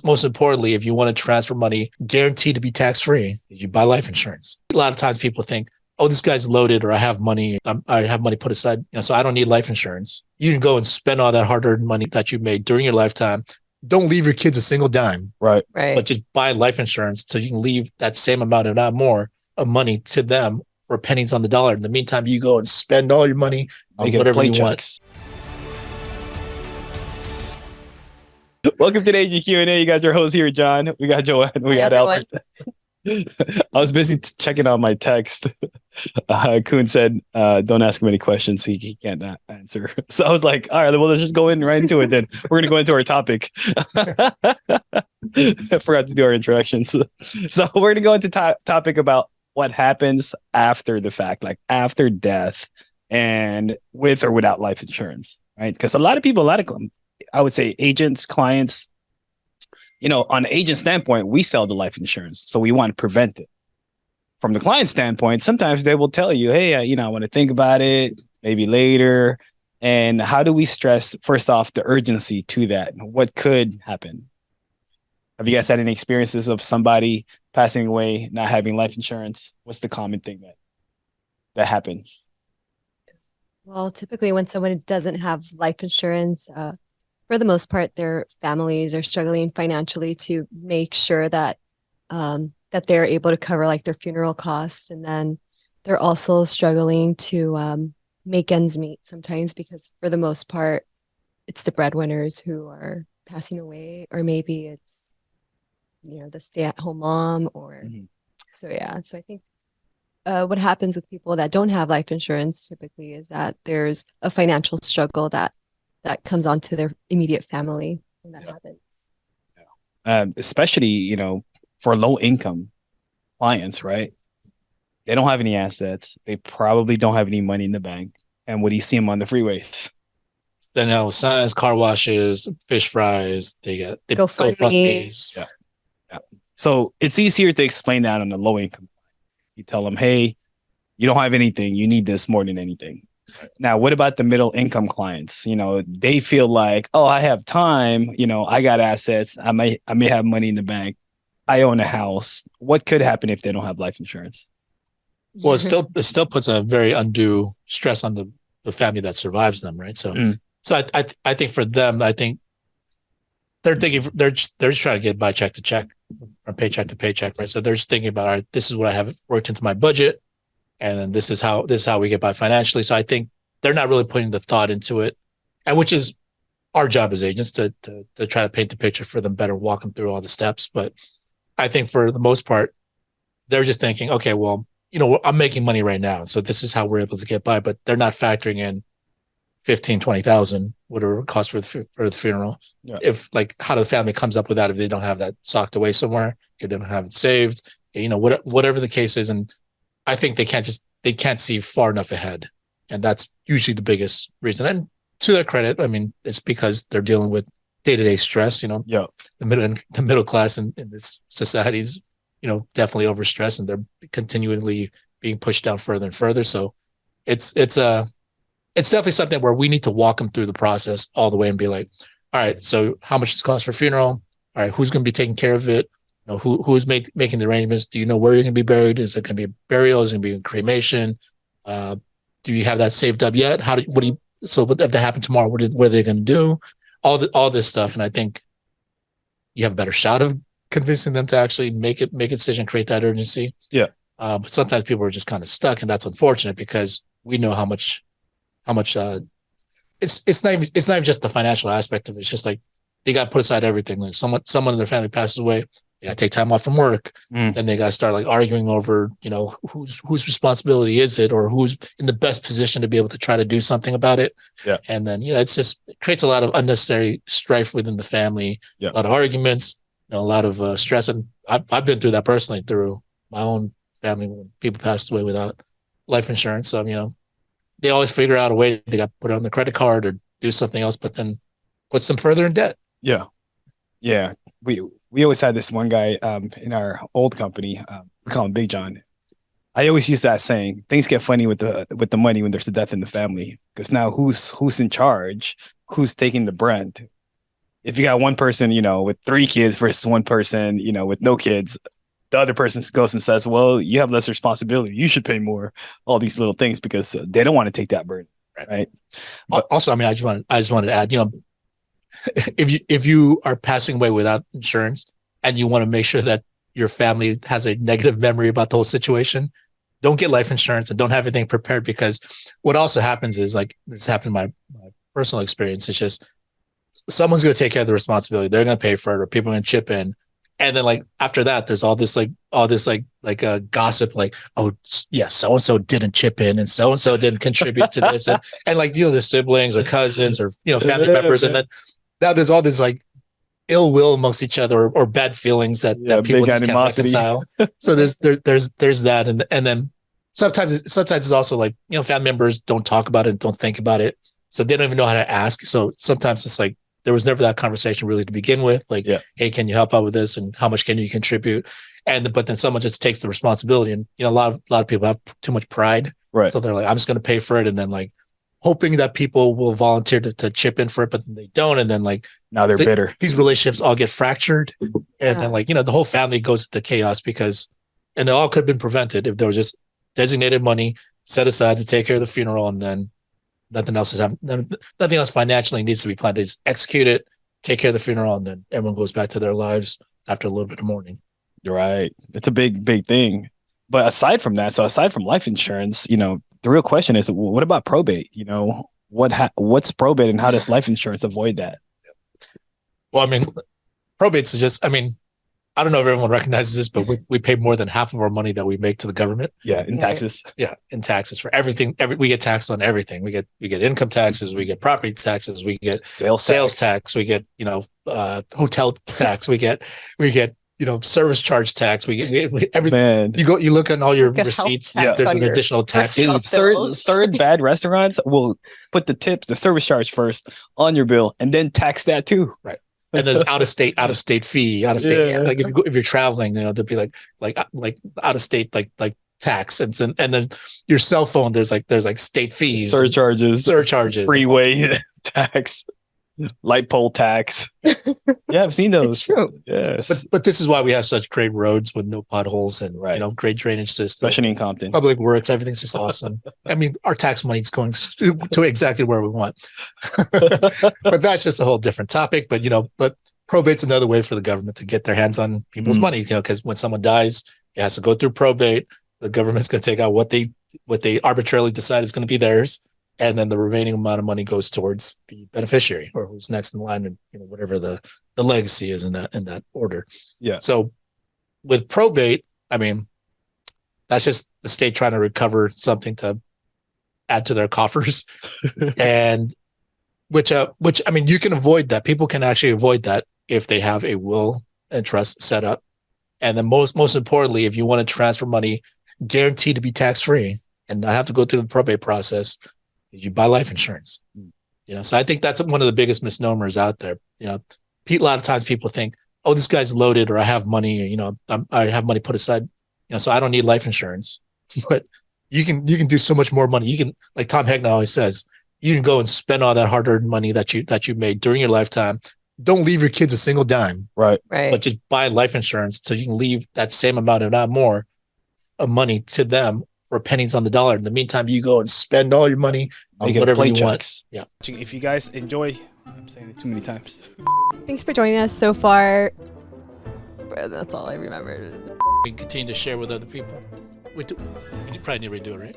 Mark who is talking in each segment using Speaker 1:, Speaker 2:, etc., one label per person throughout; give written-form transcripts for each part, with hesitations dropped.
Speaker 1: most importantly, if you want to transfer money guaranteed to be tax-free, you buy life insurance. A lot of times people think, oh, this guy's loaded, or I have money put aside, so I don't need life insurance. You can go and spend all that hard-earned money that you made during your lifetime. Don't leave your kids a single dime.
Speaker 2: Right.
Speaker 1: But just buy life insurance so you can leave that same amount, if not more, of money to them for pennies on the dollar. In the meantime, you go and spend all your money on whatever you want.
Speaker 2: Welcome to the Agent QnA. You guys are hosts here, John. We got Joan. We got Albert. I was busy checking out my text. Kuhn said, don't ask him any questions. He can't answer. So I was like, all right, well, let's just go right into it then. We're going to go into our topic. I forgot to do our introductions. So we're going to go into topic about what happens after the fact, like after death and with or without life insurance, right? Because a lot of people, I would say agents, clients, on the agent standpoint, we sell the life insurance. So we want to prevent it. From the client standpoint, sometimes they will tell you, hey, I want to think about it, maybe later. And how do we stress, first off, the urgency to that? What could happen? Have you guys had any experiences of somebody passing away, not having life insurance? What's the common thing that happens?
Speaker 3: Well, typically when someone doesn't have life insurance, for the most part, their families are struggling financially to make sure that that they're able to cover like their funeral costs. And then they're also struggling to make ends meet sometimes, because for the most part, it's the breadwinners who are passing away, or maybe it's, the stay-at-home mom or so I think what happens with people that don't have life insurance typically is that there's a financial struggle that comes onto their immediate family when that happens.
Speaker 2: Especially, for low income clients, right? They don't have any assets. They probably don't have any money in the bank. And what do you see them on the freeways?
Speaker 1: Then signs, car washes, fish fries. They GoFundMes.
Speaker 2: Yeah. So it's easier to explain that on the low income. You tell them, hey, you don't have anything. You need this more than anything. Right. Now, what about the middle income clients? They feel like, oh, I have time. I got assets. I may have money in the bank. I own a house. What could happen if they don't have life insurance?
Speaker 1: Well, it still puts a very undue stress on the family that survives them, right? So, I think for them, they're just trying to get by check to check, from paycheck to paycheck, right? So they're just thinking about, all right, this is what I have worked into my budget, and then this is how we get by financially. So I think they're not really putting the thought into it, and which is our job as agents to try to paint the picture for them better, walk them through all the steps. But I think for the most part, they're just thinking, okay, well, I'm making money right now, so this is how we're able to get by. But they're not factoring in 15, 20,000, whatever it costs for the funeral. Yeah. If how the family comes up with that, if they don't have that socked away somewhere, if they don't have it saved, whatever the case is. And I think they can't see far enough ahead. And that's usually the biggest reason. And to their credit, it's because they're dealing with day-to-day stress,
Speaker 2: Yeah.
Speaker 1: The middle class in this society is, definitely overstressed, and they're continually being pushed down further and further. So it's definitely something where we need to walk them through the process all the way and be like, all right, so how much does it cost for a funeral? All right, who's going to be taking care of it? Who's making the arrangements? Do you know where you're going to be buried? Is it going to be a burial? Is it going to be a cremation? Do you have that saved up yet? So if that happened tomorrow, what are they going to do? All this stuff. And I think you have a better shot of convincing them to actually make a decision, create that urgency.
Speaker 2: Yeah.
Speaker 1: But sometimes people are just kind of stuck, and that's unfortunate, because we know how much it's not even just the financial aspect of it. It's just like they got to put aside everything. Like someone in their family passes away, they got to take time off from work. Then they got to start arguing over, whose responsibility is it, or who's in the best position to be able to try to do something about it.
Speaker 2: Yeah.
Speaker 1: And then, it creates a lot of unnecessary strife within the family, a lot of arguments, a lot of stress. And I've been through that personally through my own family when people passed away without life insurance. So, they always figure out a way. They got to put it on the credit card or do something else, but then puts them further in debt.
Speaker 2: Yeah. Yeah. We always had this one guy in our old company. We call him Big John. I always use that saying, things get funny with the money when there's a death in the family, because now who's in charge? Who's taking the brunt if you got one person, with 3 kids versus one person, with no kids, the other person goes and says, well, you have less responsibility. You should pay more, all these little things, because they don't want to take that burden. Right.
Speaker 1: But also, I mean, I just wanted to add, if you are passing away without insurance and you want to make sure that your family has a negative memory about the whole situation, don't get life insurance and don't have everything prepared, because what also happens is, like, this happened in my personal experience. It's just someone's going to take care of the responsibility. They're going to pay for it, or people are going to chip in. And then, like, after that, there's all this gossip, like, oh yeah, so-and-so didn't chip in and so-and-so didn't contribute to this. And like, the siblings or cousins or, family members. And then now there's all this like ill will amongst each other, or bad feelings that people just can't reconcile. So there's that. And then sometimes it's also like, family members don't talk about it and don't think about it. So they don't even know how to ask. So sometimes it's like, there was never that conversation really to begin with. Like, hey, can you help out with this? And how much can you contribute? But then someone just takes the responsibility. And, a lot of people have too much pride.
Speaker 2: Right.
Speaker 1: So they're like, I'm just going to pay for it. And then, like, hoping that people will volunteer to chip in for it, but then they don't. And then, like,
Speaker 2: now they're bitter.
Speaker 1: These relationships all get fractured. And then, like, the whole family goes into chaos and it all could have been prevented if there was just designated money set aside to take care of the funeral. And then nothing else financially needs to be planned. They just execute it, take care of the funeral, and then everyone goes back to their lives after a little bit of mourning.
Speaker 2: You're right. It's a big, big thing. But aside from that, aside from life insurance, the real question is, what about probate? What's probate, and how does life insurance avoid that?
Speaker 1: Well, I mean, probate's just, I don't know if everyone recognizes this, but we pay more than half of our money that we make to the government.
Speaker 2: Yeah, in taxes.
Speaker 1: Yeah, in taxes for everything. We get taxed on everything. We get income taxes. We get property taxes. We get sales tax. We get hotel tax. We get service charge tax. We get everything.
Speaker 2: Man.
Speaker 1: You look at all your receipts. Yeah, there's an additional tax.
Speaker 2: Certain bad restaurants will put the service charge first on your bill and then tax that too.
Speaker 1: Right. And there's out of state fee, like if you're traveling, there'll be like out of state like tax, and then your cell phone, there's state fees, surcharges,
Speaker 2: freeway tax, light pole tax. Yeah, I've seen those.
Speaker 3: It's true.
Speaker 2: Yes,
Speaker 1: but this is why we have such great roads with no potholes and great drainage system,
Speaker 2: especially in Compton.
Speaker 1: Public works, everything's just awesome. Our tax money's going to exactly where we want. But that's just a whole different topic. But probate's another way for the government to get their hands on people's money. Because when someone dies, it has to go through probate. The government's going to take out what they arbitrarily decide is going to be theirs. And then the remaining amount of money goes towards the beneficiary, or who's next in line, and whatever the legacy is in that order.
Speaker 2: Yeah.
Speaker 1: So with probate, that's just the state trying to recover something to add to their coffers, and which you can avoid that. People can actually avoid that if they have a will and trust set up, and then most importantly, if you want to transfer money guaranteed to be tax free and not have to go through the probate process, you buy life insurance. So I think that's one of the biggest misnomers out there. A lot of times people think, oh, this guy's loaded, or I have money, I have money put aside, so I don't need life insurance. But you can do so much more money. You can, like Tom Hegna always says, you can go and spend all that hard-earned money that you made during your lifetime. Don't leave your kids a single dime.
Speaker 2: Right.
Speaker 1: But just buy life insurance so you can leave that same amount, if not more, of money to them for pennies on the dollar. In the meantime, you go and spend all your money on whatever you want. Yeah.
Speaker 2: If you guys enjoy, I'm saying it too many times.
Speaker 3: Thanks for joining us so far. That's all I remembered.
Speaker 1: We can continue to share with other people. We probably need to redo it, right?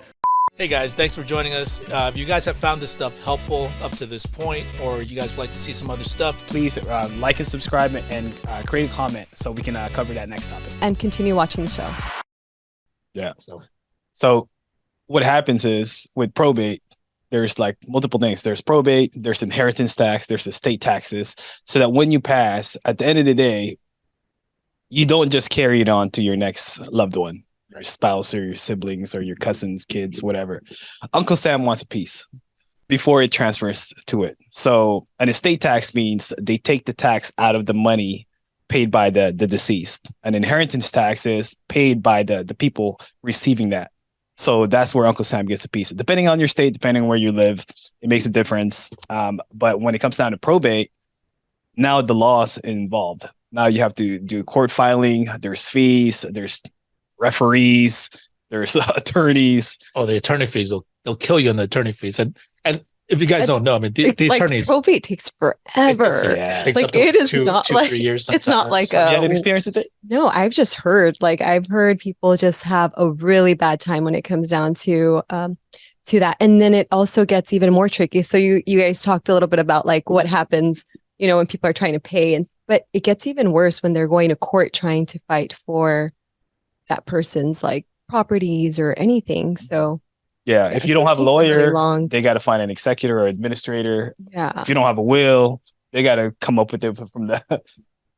Speaker 1: Hey guys, thanks for joining us. If you guys have found this stuff helpful up to this point, or you guys would like to see some other stuff,
Speaker 2: please like and subscribe and create a comment so we can cover that next topic.
Speaker 3: And continue watching the show.
Speaker 2: Yeah. So what happens is with probate, there's like multiple things. There's probate, there's inheritance tax, there's estate taxes. So that when you pass, at the end of the day, you don't just carry it on to your next loved one, your spouse or your siblings or your cousins, kids, whatever. Uncle Sam wants a piece before it transfers to it. So an estate tax means they take the tax out of the money paid by the deceased. An inheritance tax is paid by the people receiving that. So that's where Uncle Sam gets a piece. Depending on your state, depending on where you live, it makes a difference. But when it comes down to probate, now the law's involved. Now you have to do court filing. There's fees. There's referees. There's attorneys.
Speaker 1: Oh, the attorney fees, they'll kill you on the attorney fees. And if you guys don't know, I mean, the attorneys,
Speaker 3: probate takes forever. It is not 3 years. It's not like
Speaker 2: you had an experience with it?
Speaker 3: No, I've just heard. I've heard people just have a really bad time when it comes down to that, and then it also gets even more tricky. So you guys talked a little bit about what happens, when people are trying to pay, but it gets even worse when they're going to court trying to fight for that person's properties or anything. So
Speaker 2: yeah, if you don't have a lawyer, they got to find an executor or administrator.
Speaker 3: Yeah.
Speaker 2: If you don't have a will, they got to come up with it from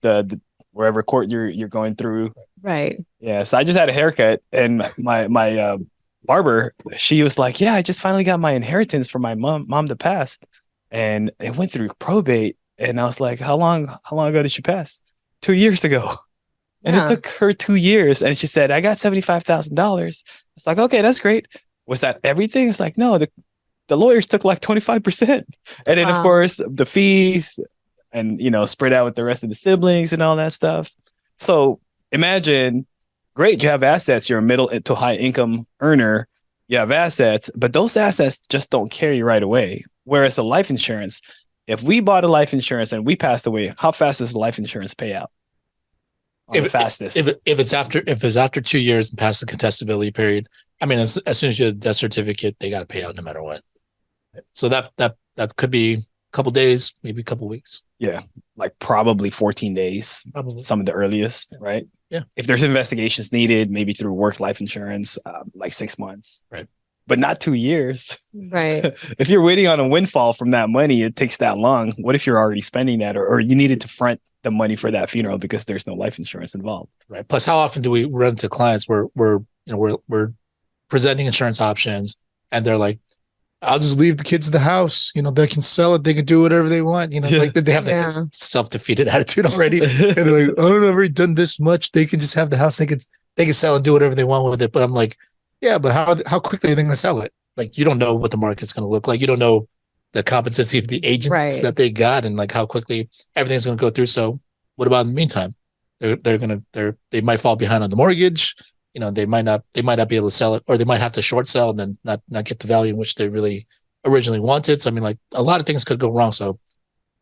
Speaker 2: the wherever court you're going through.
Speaker 3: Right.
Speaker 2: Yeah. So I just had a haircut, and my barber, she was like, "Yeah, I just finally got my inheritance from my mom that passed, and it went through probate." And I was like, "How long ago did she pass?" 2 years ago. And it took her 2 years. And she said, "I got $75,000. It's like, okay, that's great. Was that everything? It's like, no, the lawyers took 25%. And then, of course, the fees and, spread out with the rest of the siblings and all that stuff. So imagine, great, you have assets. You're a middle to high income earner. You have assets, but those assets just don't carry right away. Whereas the life insurance, if we bought a life insurance and we passed away, how fast does the life insurance pay out? Fastest.
Speaker 1: If it's after 2 years and past the contestability period, I mean, as soon as you have a death certificate, they got to pay out no matter what. So that could be a couple days, maybe a couple weeks.
Speaker 2: Yeah, probably 14 days. Probably some of the earliest, right?
Speaker 1: Yeah.
Speaker 2: If there's investigations needed, maybe through work life insurance, 6 months.
Speaker 1: Right.
Speaker 2: But not 2 years.
Speaker 3: Right.
Speaker 2: If you're waiting on a windfall from that money, it takes that long. What if you're already spending that, or you needed to front the money for that funeral because there's no life insurance involved?
Speaker 1: Right. Plus, how often do we run into clients where we're presenting insurance options and they're like, "I'll just leave the kids in the house. They can sell it. They can do whatever they want." They have that self-defeated attitude already. And they're like, "Oh, I've already done this much. They can just have the house. They can sell and do whatever they want with it." But I'm like, yeah, but how quickly are they going to sell it? You don't know what the market's going to look like. You don't know the competency of the agents that they got and how quickly everything's going to go through. So what about in the meantime? They might fall behind on the mortgage. They might not be able to sell it, or they might have to short sell and then not get the value in which they really originally wanted. So I mean, a lot of things could go wrong. So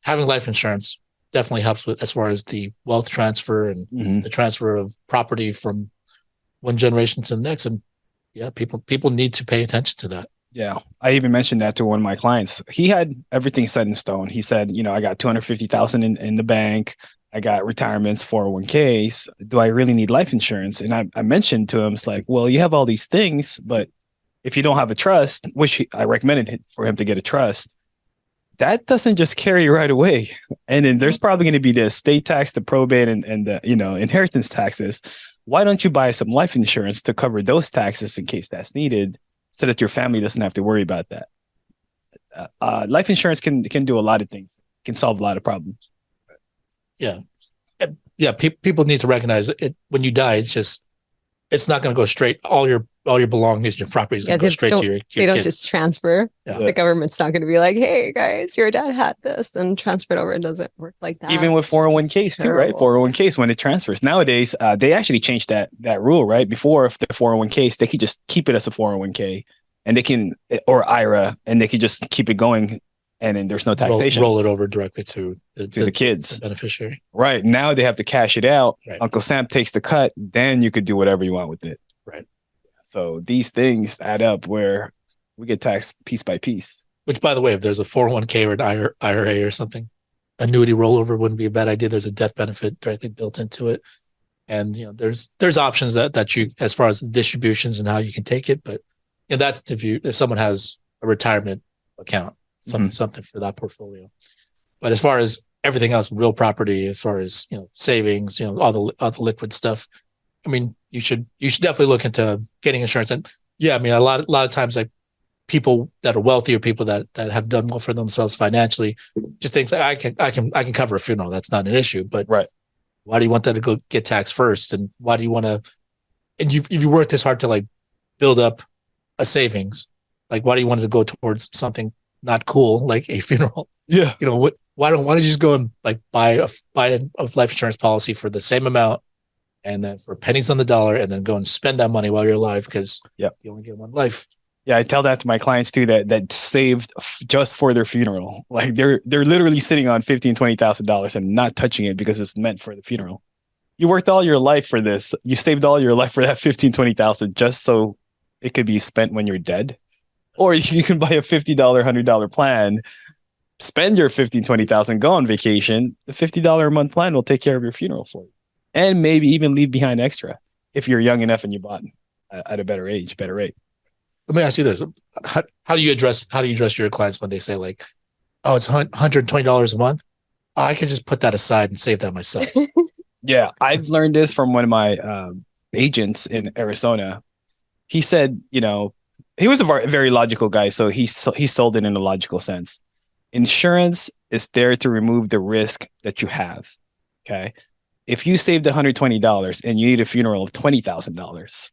Speaker 1: having life insurance definitely helps with as far as the wealth transfer and the transfer of property from one generation to the next. And yeah, people need to pay attention to that.
Speaker 2: Yeah. I even mentioned that to one of my clients. He had everything set in stone. He said, I got 250,000 in the bank. I got retirements, 401ks. Do I really need life insurance? And I mentioned to him, it's like, well, you have all these things, but if you don't have a trust, which I recommended for him to get a trust, that doesn't just carry right away. And then there's probably going to be the estate tax, the probate, and the inheritance taxes. Why don't you buy some life insurance to cover those taxes in case that's needed, so that your family doesn't have to worry about that? Life insurance can do a lot of things. It can solve a lot of problems.
Speaker 1: Yeah. People need to recognize it. When you die, it's not going to go straight. All your belongings, your properties, going to go straight to your
Speaker 3: They don't
Speaker 1: kids.
Speaker 3: just transfer.
Speaker 1: Yeah.
Speaker 3: The government's not going to be like, "Hey guys, your dad had this," and transfer it over. It doesn't work like that.
Speaker 2: Even with 401ks too, right? 401ks, when it transfers nowadays, they actually changed that rule, right? Before, if the 401ks, they could just keep it as a 401k, and they can, or IRA, and they could just keep it going, and then there's no taxation.
Speaker 1: Roll it over directly to
Speaker 2: the kids,
Speaker 1: the beneficiary.
Speaker 2: Right. Now they have to cash it out.
Speaker 1: Right.
Speaker 2: Uncle Sam takes the cut. Then you could do whatever you want with it.
Speaker 1: Right.
Speaker 2: So these things add up where we get taxed piece by piece.
Speaker 1: Which, by the way, if there's a 401k or an IRA or something, annuity rollover wouldn't be a bad idea. There's a death benefit directly built into it. And, there's options that you, as far as the distributions and how you can take it. But that's if someone has a retirement account, something for that portfolio. But as far as everything else, real property, as far as, savings, all the liquid stuff, I mean, you should definitely look into getting insurance. And yeah, I mean, a lot of times, people that are wealthy or people that have done well for themselves financially, just think I can cover a funeral. That's not an issue. But
Speaker 2: right.
Speaker 1: Why do you want that to go get taxed first? And why do you want to, and if you worked this hard to build up a savings, why do you want it to go towards something not cool, like a funeral.
Speaker 2: Yeah.
Speaker 1: You know what? Why don't you just go and like buy a life insurance policy for the same amount, and then for pennies on the dollar, and then go and spend that money while you're alive, because you only get one life.
Speaker 2: Yeah, I tell that to my clients too, that saved just for their funeral. Like they're literally sitting on $15,000-$20,000 and not touching it because it's meant for the funeral. You worked all your life for this. You saved all your life for that $15,000-$20,000 just so it could be spent when you're dead. Or you can buy a $50, $100 plan, spend your $15,000-$20,000, go on vacation. The $50 a month plan will take care of your funeral for you, and maybe even leave behind extra if you're young enough and you bought at a better age, better rate.
Speaker 1: Let me ask you this: how do you address your clients when they say like, "Oh, it's $120 a month. I could just put that aside and save that myself."
Speaker 2: Yeah, I've learned this from one of my agents in Arizona. He said, you know, he was a very logical guy, so he sold it in a logical sense. Insurance is there to remove the risk that you have. Okay, if you saved $120 and you need a funeral of $20,000.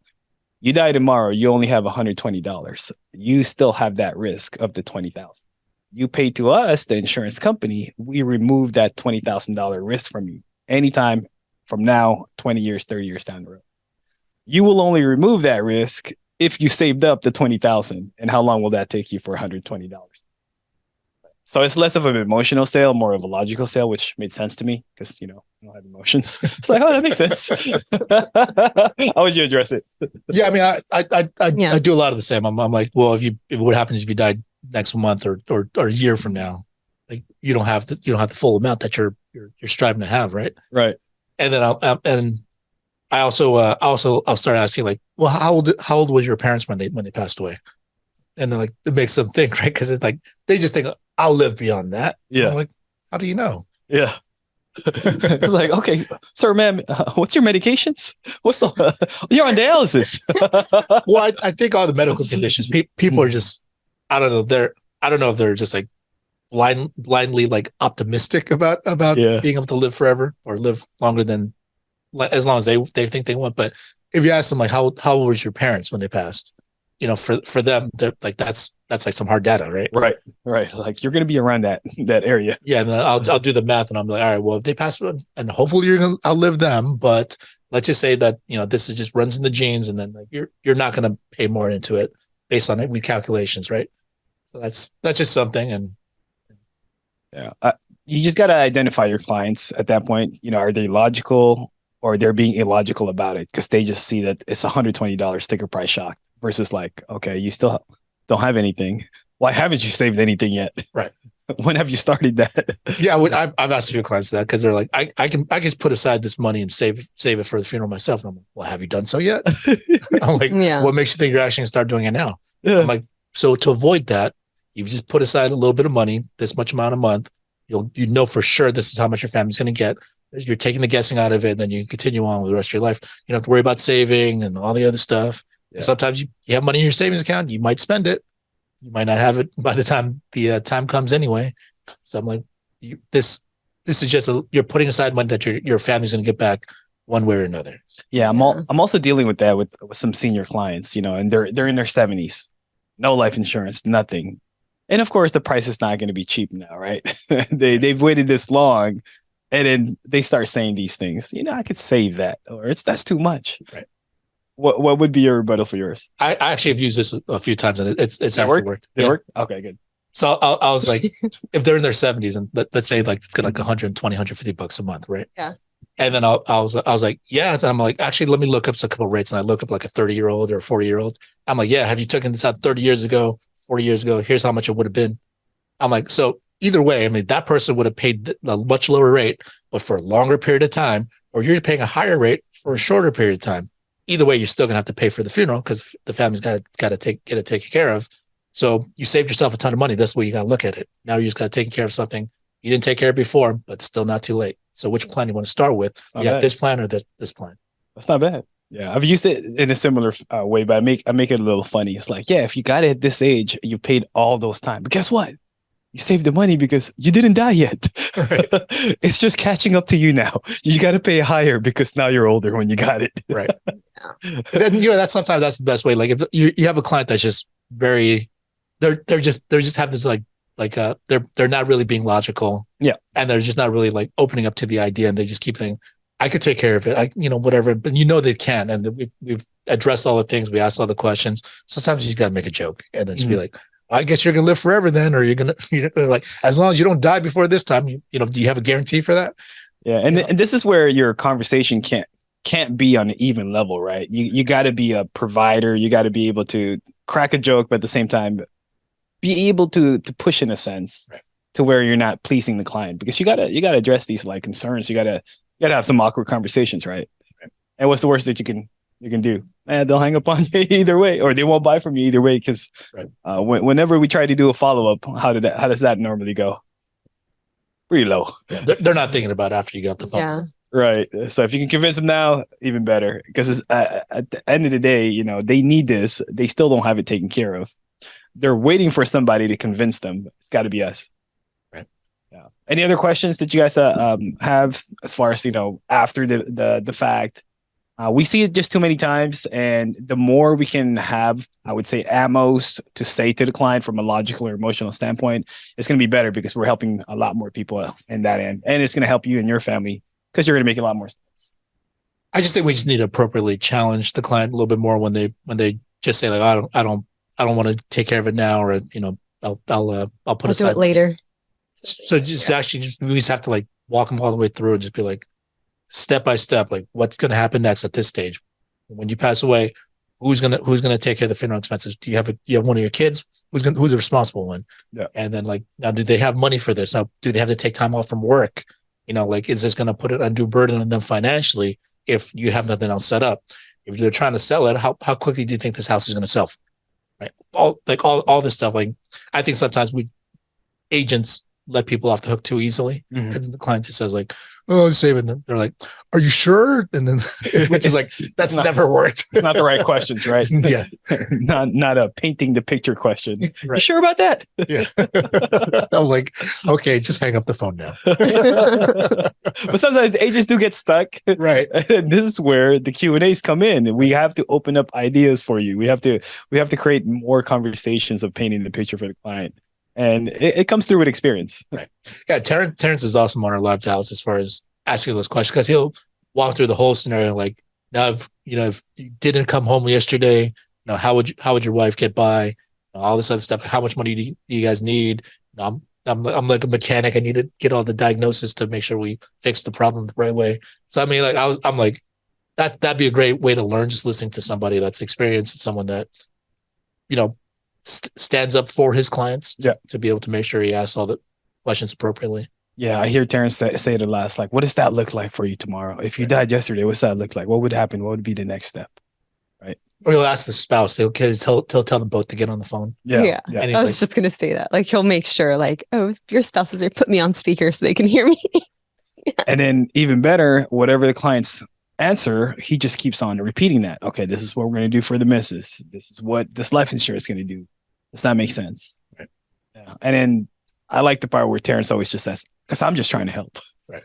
Speaker 2: You die tomorrow, you only have $120. You still have that risk of the $20,000. You pay to us, the insurance company, we remove that $20,000 risk from you anytime from now, 20 years, 30 years down the road. You will only remove that risk if you saved up the $20,000. And how long will that take you for $120? So it's less of an emotional sale, more of a logical sale, which made sense to me because, you know, I don't have emotions. It's like, oh, that makes sense. How would you address it?
Speaker 1: Yeah, I mean, I do a lot of the same. I'm like, well, what happens if you died next month or a year from now? Like, you don't have the full amount that you're striving to have, right?
Speaker 2: Right.
Speaker 1: And then I'll start asking like, well, how old was your parents when they passed away? And then like it makes them think, right? Because it's like they just think I'll live beyond that.
Speaker 2: Yeah.
Speaker 1: I'm like, how do you know?
Speaker 2: Yeah. It's like, okay, sir, ma'am, what's your medications? You're on dialysis.
Speaker 1: Well, I think all the medical conditions, people are just, I don't know if they're just like blindly like optimistic about being able to live forever or live longer than as long as they think they want. But if you ask them like, how old was your parents when they passed? You know, for them, they're like, that's like some hard data, right?
Speaker 2: Right. Like you're going to be around that area.
Speaker 1: Yeah. And then I'll do the math and I'm like, all right, well, if they pass, and hopefully you're going to outlive them, but let's just say that, you know, this is just runs in the genes, and then like you're not going to pay more into it based on it with calculations, right? So that's just something. And
Speaker 2: yeah, you just got to identify your clients at that point. You know, are they logical or they're being illogical about it because they just see that it's $120 sticker price shock versus like, okay, you still don't have anything. Why haven't you saved anything yet?
Speaker 1: Right.
Speaker 2: When have you started that?
Speaker 1: Yeah, I've asked a few clients that because they're like, I can just put aside this money and save it for the funeral myself. And I'm like, well, have you done so yet? I'm like, what makes you think you're actually going to start doing it now? Yeah. I'm like, so to avoid that, you just put aside a little bit of money, this much amount a month. You know for sure this is how much your family's going to get. You're taking the guessing out of it, and then you can continue on with the rest of your life. You don't have to worry about saving and all the other stuff. Yeah. Sometimes you have money in your savings account, you might spend it. You might not have it by the time the time comes anyway. So I'm like, this is just you're putting aside money that your family's going to get back one way or another.
Speaker 2: Yeah, I'm also dealing with that with some senior clients, you know, and they're in their 70s, no life insurance, nothing, and of course the price is not going to be cheap now, right? They've waited this long, and then they start saying these things. You know, I could save that, or that's too much, right? What would be your rebuttal for yours?
Speaker 1: I actually have used this a few times, and it's actually worked.
Speaker 2: It worked? Okay, good.
Speaker 1: So I was like, if they're in their 70s and let's say like $120, $150 a month, right?
Speaker 3: Yeah.
Speaker 1: And then I was like, yeah. And I'm like, actually, let me look up a couple of rates. And I look up like a 30-year-old or a 40-year-old. I'm like, yeah, have you taken this out 30 years ago, 40 years ago? Here's how much it would have been. I'm like, so either way, I mean, that person would have paid a much lower rate, but for a longer period of time, or you're paying a higher rate for a shorter period of time. Either way, you're still gonna have to pay for the funeral because the family's got to get it taken care of. So you saved yourself a ton of money. That's the way you got to look at it. Now you just got to take care of something you didn't take care of before, but still not too late. So which plan you want to start with? You got this plan or this plan?
Speaker 2: That's not bad. Yeah, I've used it in a similar way, but I make it a little funny. It's like, yeah, if you got it at this age, you paid all those time, but guess what? You saved the money because you didn't die yet. Right. It's just catching up to you now. You got to pay higher because now you're older when you got it.
Speaker 1: Right. Then, you know, that's the best way. Like if you have a client that's just very, they just have this like they're not really being logical.
Speaker 2: Yeah.
Speaker 1: And they're just not really like opening up to the idea, and they just keep saying, I could take care of it. Whatever. But they can. And we've addressed all the things. We asked all the questions. Sometimes you just got to make a joke and then just be like, I guess you're going to live forever then, or you're going to, like, as long as you don't die before this time, do you have a guarantee for that?
Speaker 2: Yeah. And this is where your conversation can't be on an even level, right? You got to be a provider. You got to be able to crack a joke, but at the same time, be able to push in a sense to where you're not pleasing the client, because you got to address these like concerns. You got to have some awkward conversations, right? And what's the worst that you can do? They'll hang up on you either way, or they won't buy from you either way. Because whenever we try to do a follow up, how does that normally go? Pretty low.
Speaker 1: Yeah, they're not thinking about it after you got the phone.
Speaker 3: Yeah.
Speaker 2: Right. So if you can convince them now, even better. Because at the end of the day, they need this. They still don't have it taken care of. They're waiting for somebody to convince them. It's got to be us. Yeah. Any other questions that you guys have as far as after the fact? We see it just too many times, and the more we can have, I would say, ammos to say to the client from a logical or emotional standpoint, it's going to be better, because we're helping a lot more people in that end, and it's going to help you and your family, because you're going to make a lot more sense.
Speaker 1: I just think we just need to appropriately challenge the client a little bit more when they just say like, I don't want to take care of it now, or I'll put aside
Speaker 3: do it later.
Speaker 1: So just actually, we just have to like walk them all the way through and just be like, step by step, like what's going to happen next at this stage. When you pass away, who's gonna take care of the funeral expenses? Do you have one of your kids? Who's the responsible one?
Speaker 2: Yeah. And
Speaker 1: then like, now, do they have money for this? Now, do they have to take time off from work? Like, is this going to put an undue burden on them financially if you have nothing else set up? If they're trying to sell it, how quickly do you think this house is going to sell? Right. All this stuff. Like, I think sometimes agents let people off the hook too easily, because the client just says like, "Oh, I'm saving them." They're like, "Are you sure?" And then, which is like, that's never worked.
Speaker 2: It's not the right questions, right?
Speaker 1: Yeah.
Speaker 2: not a painting the picture question. Right. You sure about that?
Speaker 1: Yeah. I'm like, okay, just hang up the phone now.
Speaker 2: But sometimes agents do get stuck.
Speaker 1: Right.
Speaker 2: And this is where the Q&As come in. We have to open up ideas for you. We have to create more conversations of painting the picture for the client. And it comes through with experience.
Speaker 1: Right. Yeah. Terrence is awesome on our live dials as far as asking those questions, because he'll walk through the whole scenario. Like, now, if you didn't come home yesterday, how would your wife get by? All this other stuff. How much money do you guys need? I'm like a mechanic. I need to get all the diagnosis to make sure we fix the problem the right way. So I mean, like, I'm like, that'd be a great way to learn, just listening to somebody that's experienced and someone that, stands up for his clients to be able to make sure he asks all the questions appropriately.
Speaker 2: Yeah, I hear Terrence say it a lot. Like, what does that look like for you tomorrow? If you died yesterday, what's that look like? What would happen? What would be the next step? Right.
Speaker 1: Or he'll ask the spouse. He'll tell them both to get on the phone.
Speaker 3: Yeah. I was just going to say that. Like, he'll make sure, like, oh, if your spouses are, put me on speaker so they can hear me.
Speaker 2: And then even better, whatever the client's answer, he just keeps on repeating that. Okay, this is what we're going to do for the missus. This is what this life insurance is going to do. Does that make sense?
Speaker 1: Right.
Speaker 2: Yeah. And then I like the part where Terrence always just says, because I'm just trying to help.
Speaker 1: Right.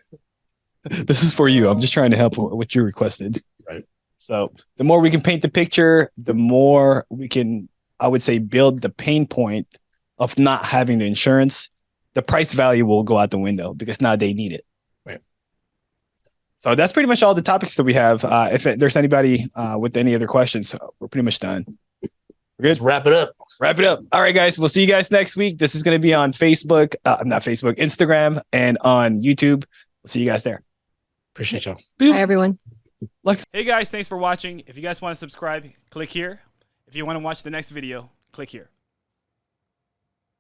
Speaker 2: This is for you. I'm just trying to help what you requested.
Speaker 1: Right.
Speaker 2: So the more we can paint the picture, the more we can, I would say, build the pain point of not having the insurance. The price value will go out the window, because now they need it.
Speaker 1: Right.
Speaker 2: So that's pretty much all the topics that we have. If there's anybody with any other questions, we're pretty much done. We're good.
Speaker 1: Let's wrap it up.
Speaker 2: Wrap it up. All right, guys. We'll see you guys next week. This is going to be on Facebook, Instagram, and on YouTube. We'll see you guys there.
Speaker 1: Appreciate y'all.
Speaker 3: Hi, everyone.
Speaker 2: Hey, guys. Thanks for watching. If you guys want to subscribe, click here. If you want to watch the next video, click here.